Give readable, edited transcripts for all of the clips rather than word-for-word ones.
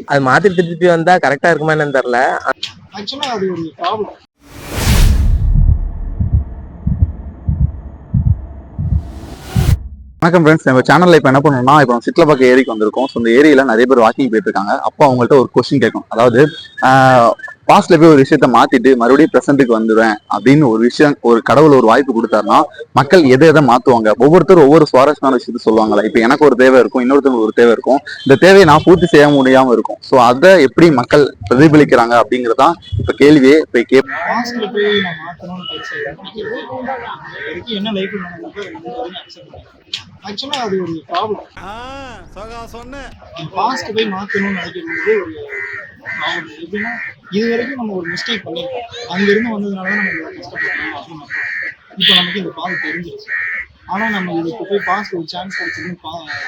அது மாத்தி திருப்பி வந்தா கரெக்டா இருக்குமா என்னன்னு தெரியல. ஆக்சுவலா அது ஒரு ப்ராப்ளம். வணக்கம் ஃப்ரெண்ட்ஸ், நம்ம சேனல்ல இப்போ என்ன பண்ணணும்னா, இப்போ சிட்லப்பாக்கம் ஏரிக்கு வந்திருக்கோம். ஸோ இந்த ஏரியில நிறைய பேர் வாக்கிங் போயிட்டு இருக்காங்க. அப்போ அவங்கள்ட்ட ஒரு கொஸ்டின் கேட்கும். அதாவது பாஸ்ட்ல போய் ஒரு விஷயத்த மாத்திட்டு மறுபடியும் ப்ரெசென்ட்டுக்கு வந்துடுவேன் அப்படின்னு ஒரு விஷயம், ஒரு கடவுள் ஒரு வாய்ப்பு கொடுத்தாருன்னா மக்கள் எதை மாத்துவாங்க? ஒவ்வொருத்தரும் ஒவ்வொரு சுவாரஸ்யமான விஷயத்த சொல்லுவாங்களா. இப்போ எனக்கு ஒரு தேவை இருக்கும், இன்னொருத்தவங்களுக்கு ஒரு தேவை இருக்கும். இந்த தேவையை நான் பூர்த்தி செய்ய முடியாம இருக்கும். ஸோ அதை எப்படி மக்கள் பிரதிபலிக்கிறாங்க அப்படிங்கிறதான் இப்போ கேள்வியே. இப்போ பாஸ்ட்ல போய் நான் மாத்தணும்னு பேசுறேன். என்ன லைஃப்ல ஆக்சுவலா அது ஒரு ப்ராப்ளம். பாஸ்ட் போய் மாத்தணும்னு நினைக்கிறது ஒரு ப்ராப்ளம். எப்படின்னா இது வரைக்கும் நம்ம ஒரு மிஸ்டேக் பண்ணிருக்கோம், அங்கிருந்து வந்ததுனால நம்ம இவ்வளவு கஷ்டப்படணும் அப்படின்னு. இப்போ நமக்கு இந்த பாதை தெரிஞ்சிருச்சு. ஆனா நம்ம இதுக்கு போய் பாஸ்ட் ஒரு சான்ஸ் கிடைச்சிருந்து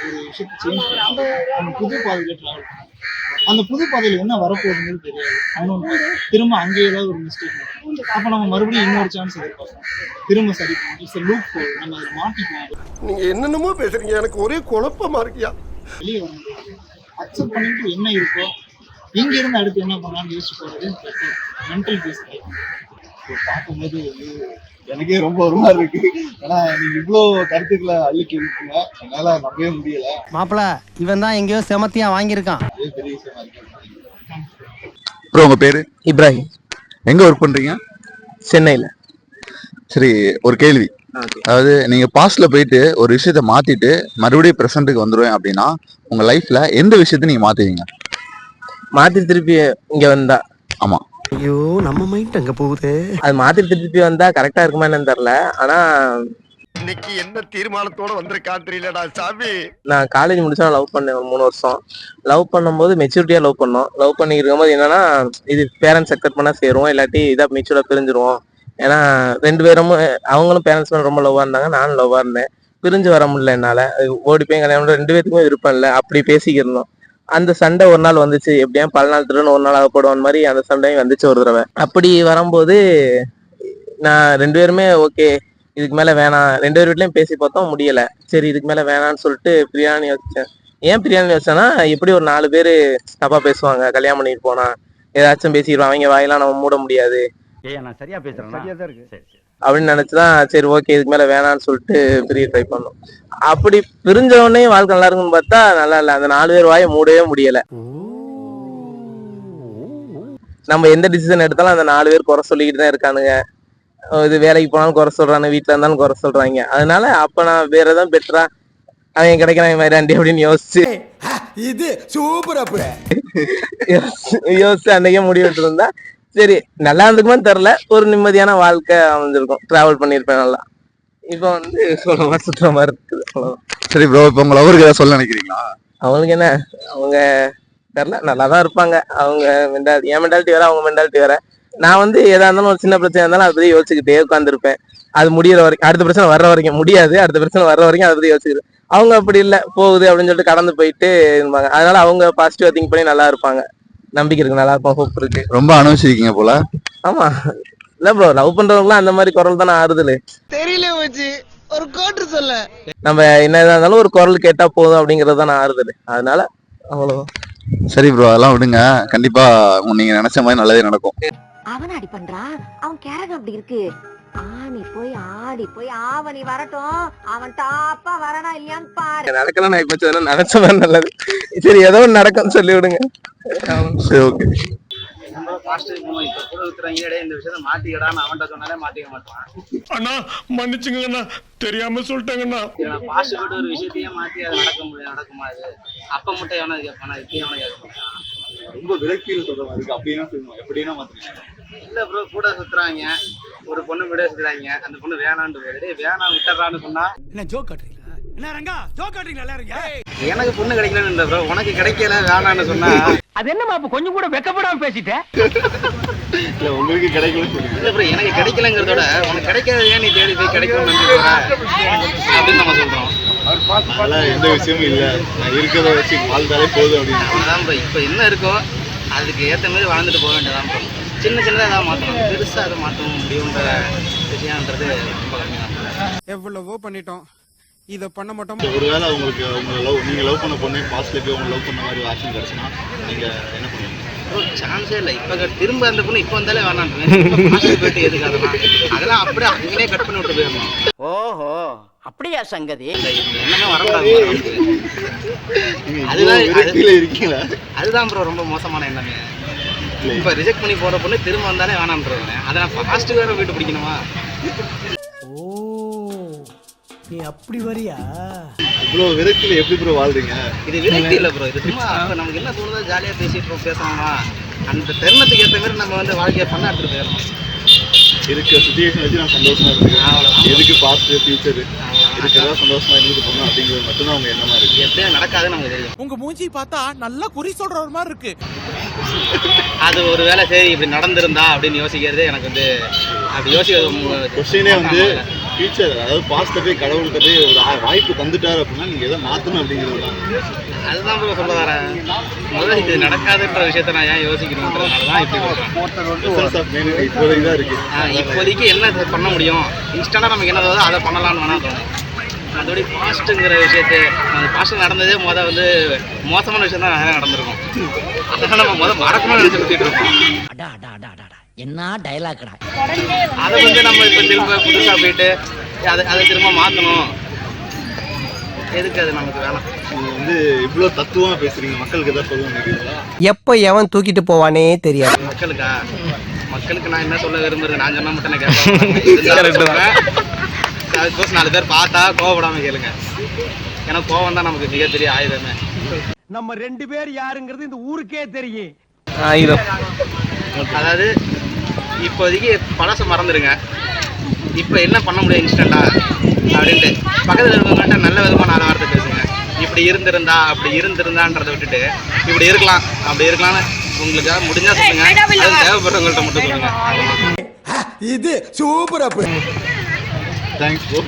ஒரு விஷயத்தை சேஞ்ச் பண்ணி நம்ம புது பாதையில டிராவல் பண்ணோம். அந்த புது பாதையில என்ன வரப்போகுதுன்னு தெரியாது. இன்னொன்று திரும்ப அங்கே ஏதாவது ஒரு மிஸ்டேக் இருக்கும். அப்ப நம்ம மறுபடியும் இன்னொரு சான்ஸ் எதிர்பார்க்கணும், திரும்ப சரி பண்ணணும். It's loop whole. நம்ம அதை மாட்டிக்கலாம். நீங்க என்னென்னமோ பேசுறீங்க, எனக்கு ஒரே குழப்பமா இருக்கியா. வெளியே வரணும், அக்செப்ட் பண்ணிட்டு என்ன இருக்கோ இங்க இருந்து அடுத்து என்ன பண்ணலாம்னு யோசிச்சு போறது மென்டல் பீஸ். பார்க்கும்போது எனக்கே ரொம்ப ஒரு மாதிரி இருக்கு. ஏன்னா நீங்க இவ்வளவு கருத்துக்களை அள்ளிக்கு இருக்கீங்க, என்னால நம்பவே முடியல. மாப்பிள இவன் தான் எங்கேயோ செமத்தியா வாங்கியிருக்கான். பெரிய விஷயமா இருக்கு. அப்புறம் உங்க பேரு? இப்ராஹிம். எங்க ஒர்க் பண்றீங்க? சென்னையில. சரி, ஒரு கேள்வி. அதாவது நீங்க பாஸ்ட்ல போயிட்டு ஒரு விஷயத்த மாத்திட்டு மறுபடியும் ப்ரெசென்ட்டுக்கு வந்துருவேன் அப்படின்னா உங்க லைஃப்ல எந்த விஷயத்த நீங்க மாத்துவீங்க? மாத்தி திருப்பி இங்க வந்தா. ஆமா. ஐயோ நம்ம மைண்ட் அங்க போகுது. அது மாத்தி திருப்பி வந்தா கரெக்டா இருக்குமா என்னன்னு தெரியல. ஆனா இன்னைக்கு என்ன தீர்மானத்தோட வந்திருக்கான்னு தெரியலடா சாமி. நான் காலேஜ் முடிச்சா லவ் பண்ணேன் 3 வருஷம். லவ் பண்ணும்போது மெச்சூரிட்டியா லவ் பண்ணோம். லவ் பண்ணி இருக்கும்போது என்னன்னா, இது பேரண்ட்ஸ் அக்செப்ட் பண்ணா சேருவோம், இல்லாட்டி இதா மெச்சூர்டா பிரிஞ்சிருவோம். ஏன்னா 2 பேரும் அவங்களும் பேரண்ட்ஸ் மேல ரொம்ப லவ்வா இருந்தாங்க, நானும் லவ்வா இருந்தேன். பிரிஞ்சு வர முடியல என்னால. ஓடி போய் கல்யாணம் 2 பேருக்குமே விருப்பம் இல்லை. அப்படி பேசிக்கிருந்தோம். அந்த சண்டை ஒரு நாள் வந்துச்சு. எப்படியா பல நாள் திருன்னு ஒரு நாள் ஆகப்படுவான் மாதிரி அந்த சண்டையும் வந்துச்சு ஒரு தடவை. அப்படி வரும்போது நான் 2 பேருமே ஓகே இதுக்கு மேல வேணாம், 2 பேர் வீட்லயும் பேசி பார்த்தோம், முடியல. சரி இதுக்கு மேல வேணான்னு சொல்லிட்டு பிரியாணி வச்சேன். ஏன் பிரியாணி வச்சேன்னா, எப்படி ஒரு 4 பேரு தப்பா பேசுவாங்க, கல்யாணம் பண்ணிட்டு போனா ஏதாச்சும் பேசிடுவாங்க, அவங்க வாயெல்லாம் நம்ம மூட முடியாது அப்படின்னு நினைச்சுதான் சரி ஓகே இதுக்கு மேல வேணான்னு சொல்லிட்டு பிரிய ட்ரை பண்ணோம். அப்படி பிரிஞ்ச உடனே வாழ்க்கை நல்லா இருக்குன்னு பார்த்தா நல்லா இல்ல. அந்த 4 பேர் வாயை மூடவே முடியல. நம்ம எந்த டிசிஷன் எடுத்தாலும் அந்த 4 பேர் குறை சொல்லிக்கிட்டு தான் இருக்கானுங்க. இது வேலைக்கு போனாலும் குறை சொல்றாங்க, வீட்டுல இருந்தாலும் குறை சொல்றாங்க. அதனால அப்ப நான் வேற ஏதாவது பெட்டரா அவன் கிடைக்கிறான் மாதிரி அப்படின்னு யோசிச்சு இது சூப்பரா யோசிச்சு அன்னைக்கே முடிவெட்டு இருந்தா சரி நல்லா இருந்துக்குமான்னு தெரியல, ஒரு நிம்மதியான வாழ்க்கை அமைஞ்சிருக்கும், டிராவல் பண்ணிருப்பேன் நல்லா. இப்ப சொல்ல சுற்றுற மாதிரி இருக்குது. சரி ப்ரோ, இப்போ உங்களை அவருக்கு ஏதாவது சொல்ல நினைக்கிறீங்களா? அவங்களுக்கு என்ன, அவங்க தெரியல நல்லாதான் இருப்பாங்க. அவங்க மென்டாலிட்டி, என் மென்டாலிட்டி வேற, அவங்க மென்டாலிட்டி வேற. நான் எதா இருந்தாலும் ஒரு சின்ன பிரச்சனை இருந்தாலும் அதை பத்தி யோசிச்சுக்கிட்டே உட்காந்துருப்பேன். அது முடியற வரைக்கும், அடுத்த பிரச்சனை வர்ற வரைக்கும் முடியாது, அடுத்த பிரச்சனை வர்ற வரைக்கும் அதை பத்தி யோசிச்சுக்கிறேன். அவங்க அப்படி இல்லை, போகுது அப்படின்னு சொல்லிட்டு கடந்து போயிட்டு இருப்பாங்க. அதனால அவங்க பாசிட்டிவா திங்க் பண்ணி நல்லா இருப்பாங்க. நம்பிக்கை இருக்கு, நல்லா இருப்பாங்க, ஹோப் இருக்கு. ரொம்ப அனுபவிச்சிருக்கீங்க போல. ஆமா, இல்ல ப்ரோ, லவ் பண்றவங்களாம் அந்த மாதிரி குரல் தானே ஆறுதல். தெரியல வச்சு ஒரு கோட்டு சொல்ல நம்ம என்ன இருந்தாலும் ஒரு குரல் கேட்டா போதும் அப்படிங்கறது தான் ஆறுதல். அதனால அவ்வளவு. சரி ப்ரோ, அதெல்லாம் விடுங்க. கண்டிப்பா நீங்க நினைச்ச மாதிரி நல்லதே நடக்கும். அவன் அடி பண்றான், அவன் கேரகம் அப்படி இருக்கு. ஆணி போய் ஆடி போய் ஆவணி வரட்டும், அவன் டாப்பா வரனா இல்லையான்னு பாரு. நடக்கலாம், நான் இப்ப நினைச்ச மாதிரி நல்லது. சரி ஏதோ ஒன்று நடக்கும்னு சொல்லி விடுங்க. சரி ஓகே. அண்ணா மன்னிச்சுங்கண்ணா, தெரியாம சொல்லிட்டாங்கண்ணா. ஒரு விஷயத்தையே மாத்தி அது நடக்குமா? அது அப்ப மட்டும் எவனாவது கேட்பானா? இப்பயும் எவனை கேட்க மாட்டான். ரொம்ப விலக்கியில் சொல்ற மாதிரி அப்படின்னா எப்படின்னா மாத்திருக்கீங்க. இல்ல ப்ரோ, கூட சுத்துறாங்க, ஒரு பொண்ணு விட சுத்துறாங்க, அந்த பொண்ணு வேணான்னு போயிடுது. வேணாம் விட்டுறான்னு சொன்னா என்ன ஜோக் காட்டுறீங்களா? என்ன ரங்கா ஜோக் காட்டுறீங்களா? எனக்கு பொண்ணு கிடைக்கலன்னு இல்ல ப்ரோ, உனக்கு கிடைக்கல வேணான்னு சொன்னா அது என்னமா அப்ப கொஞ்சம் கூட வெக்கப்படாம பேசிட்டேன். இல்ல உங்களுக்கு கிடைக்கல இல்ல ப்ரோ, எனக்கு கிடைக்கலங்கிறதோட உனக்கு கிடைக்காத ஏன் நீ தேடி போய் கிடைக்கும் அப்படின்னு நம்ம சொல்றோம். எந்த விஷயமும் இல்ல, இருக்கிறத வச்சு வாழ்ந்தாலே போதும் அப்படின்னு. அதான் ப்ரோ, இப்ப என்ன இருக்கோ அதுக்கு ஏத்த மாதிரி வாழ்ந்துட்டு போக வேண்டியதான் ப்ரோ. சின்ன சின்னதாக ஏதாவது மாற்றணும், பெருசா அதை மாற்ற முடியுன்ற விஷயம்ன்றது ரொம்ப கம்மியாக. எவ்வளவோ பண்ணிட்டோம், இத பண்ண மாட்டோம். ஒருவேளை உங்களுக்கு நீங்க லவ் பண்ண பொண்ணே பாஸ்ட்ல போய் உங்க லவ் பண்ண மாதிரி ஆக்ஷன் கிடைச்சுன்னா நீங்க என்ன பண்ணுவீங்க? சான்ஸே இல்லை. இப்போ திரும்ப அந்த பொண்ணு இப்போ வந்தாலே வேணாம் போயிட்டு எதுக்கு அதெல்லாம் அப்படியே அங்கேயே கட் பண்ணி விட்டு போயிடணும். ஓஹோ அப்படியா சங்கதி? என்னமே வரக்கூடாது. இருக்கீங்களா? அதுதான் ப்ரோ ரொம்ப மோசமான எண்ணமே. இப்போ ரிஜெக்ட் பண்ணி போற பொண்ணு திரும்ப வந்தாலே வேணான்றவங்க அதை நான் ஃபாஸ்ட்டு வேற போயிட்டு பிடிக்கணுமா? ஓ நீ அப்படி வரியா? இவ்வளவு விரக்தியில எப்படி ப்ரோ வாழ்றீங்க? இது விரக்தி இல்லை ப்ரோ. இது சும்மா இப்போ நமக்கு என்ன தோணுதோ ஜாலியாக பேசிட்டு பேசணுமா அந்த தருணத்துக்கு ஏற்ற மாதிரி நம்ம வந்து வாழ்க்கையை பண்ண எடுத்துட்டு போயிடணும். இருக்க சுச்சுவேஷன் வச்சு நான் சந்தோஷமா இருக்கேன். எதுக்கு பாஸ்ட் ஃபியூச்சர் இதுக்கெல்லாம் சந்தோஷமா இருந்துட்டு போகணும் அப்படிங்கிறது மட்டும்தான் அவங்க எண்ணமா இருக்கு. எப்படியும் நடக்காதுன்னு நமக்கு தெரியும். உங்க மூஞ்சி பார்த்தா நல்லா குறி சொல்ற ஒரு மாதிரி இருக்கு. அது ஒரு வேளை சரி இப்படி நடந்திருந்தா அப்படின்னு யோசிக்கிறதே எனக்கு வந்து அப்படி யோசிக்கிறது கொஸ்டினே வந்து ஃபியூச்சர் அதாவது பாஸ்ட்ல போய் கடவுள்கிட்ட போய் ஒரு வாய்ப்பு தந்துட்டாரு அப்படின்னா நீங்க எதை மாத்தணும் அப்படிங்கிறது தான். அதுதான் ப்ரோ சொல்ல வரேன். முதல்ல இது நடக்காதுன்ற விஷயத்த நான் ஏன் யோசிக்கணுன்றதுனால தான் இப்படி சொல்றேன். இப்போதைக்கு தான் இருக்கு. இப்போதைக்கு என்ன பண்ண முடியும் இன்ஸ்டன்டா நமக்கு என்ன தோணுதோ அதை பண்ணலாம்னு வேணா தோணும். மற்றபடி பாஸ்ட்டுங்கிற விஷயத்து அந்த பாஸ்ட் நடந்ததே வந்து மோசமான விஷயம் தான் நிறைய நடந்திருக்கும். அதனால நம்ம மறக்கணும்னு நினைச்சு சுத்திட்டு இருக்கோம். என்ன டயலாக்டா? அதை நம்ம இப்போ திரும்ப புதுசாக போயிட்டு அதை திரும்ப மாற்றணும் எதுக்கு? அது நமக்கு வேணாம். நீங்க இவ்வளோ தத்துவமா பேசுறீங்க. மக்களுக்கு எதாவது சொல்ல நினைக்கிறீங்களா? எப்ப எவன் தூக்கிட்டு போவானே தெரியாது. மக்களுக்கு நான் என்ன சொல்ல விரும்புறது? நான் சொன்னா மட்டும் கேட்பேன். அதுக்கோசம் 4 பேர் பார்த்தா கோவப்படாம கேளுங்க. ஏன்னா கோவம் தான் நமக்கு மிகப்பெரிய ஆயுதமே. நம்ம 2 பேர் யாருங்கிறது இந்த ஊருக்கே தெரியும். ஆயுதம். அதாவது இப்போதைக்கு பழசை மறந்துடுங்க. இப்போ என்ன பண்ண முடியும் இன்ஸ்டண்டா அப்படின்ட்டு பக்கத்தில் இருக்கவங்கள்ட்ட நல்ல விதமாக 4 வார்த்தை பேசுங்க. இப்படி இருந்திருந்தா அப்படி இருந்திருந்தான்றதை விட்டுட்டு இப்படி இருக்கலாம் அப்படி இருக்கலாம்னு உங்களுக்கு முடிஞ்சா சொல்லுங்க. அது தேவைப்படுறவங்கள்ட்ட மட்டும் சொல்லுங்க. இது சூப்பர். Thanks bro.